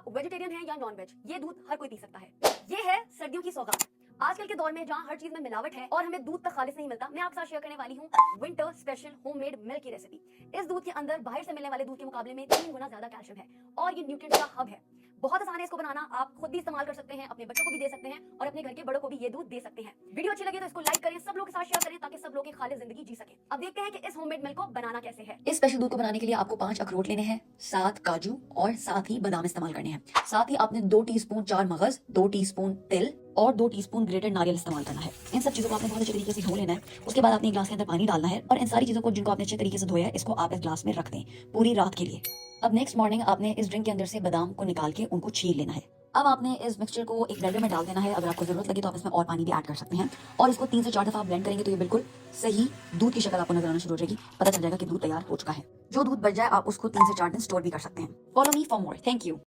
आप वेजिटेरियन हैं या नॉन वेज, ये दूध हर कोई पी सकता है। ये है सर्दियों की सौगात। आजकल के दौर में जहाँ हर चीज में मिलावट है और हमें दूध तक खालिस नहीं मिलता, मैं आपके साथ शेयर करने वाली हूँ विंटर स्पेशल होममेड मिल्क की रेसिपी। इस दूध के अंदर बाहर से मिलने वाले दूध के मुकाबले में 3 गुना ज्यादा कैल्शियम है और ये न्यूट्रिएंट्स का हब है। बहुत आसान है इसको बनाना, आप खुद भी इस्तेमाल कर सकते हैं, अपने बच्चों को भी दे सकते हैं और अपने घर के बड़ों को भी ये दूध दे सकते हैं। वीडियो अच्छी लगे तो इसको लाइक करें, सब लोगों के साथ शेयर करें ताकि सब लोग एक खालिस जिंदगी जी सके। अब देखते हैं कि इस होममेड मिल्क को बनाना कैसे है। इस स्पेशल दूध को बनाने के लिए आपको 5 अखरोट लेने हैं, 7 काजू और साथ ही बादाम इस्तेमाल करने हैं। साथ ही आपने 2 टीस्पून 4 मगज, 2 टीस्पून तिल और 2 टीस्पून ग्रेटेड नारियल इस्तेमाल करना है। इन सब चीजों को आपने बहुत अच्छे तरीके से धो लेना है। उसके बाद आपने एक ग्लास के अंदर पानी डालना है और इन सारी चीजों को जिनको आपने अच्छे तरीके से धोया है, इसको आप इस ग्लास में रख दें पूरी रात के लिए। अब नेक्स्ट मॉर्निंग आपने इस ड्रिंक के अंदर से बादाम को निकाल के उनको छील लेना है। अब आपने इस मिक्सचर को एक ब्लेंडर में डाल देना है। अगर आपको जरूरत लगे तो आप इसमें और पानी भी ऐड कर सकते हैं और इसको 3 से 4 दफा ब्लेंड करेंगे तो ये बिल्कुल सही दूध की शक्ल आपको नजर आना शुरू हो जाएगी। पता चल जाएगा कि दूध तैयार हो चुका है। जो दूध बच जाए आप उसको 3 से 4 दिन स्टोर भी कर सकते हैं। Follow me for more. Thank you.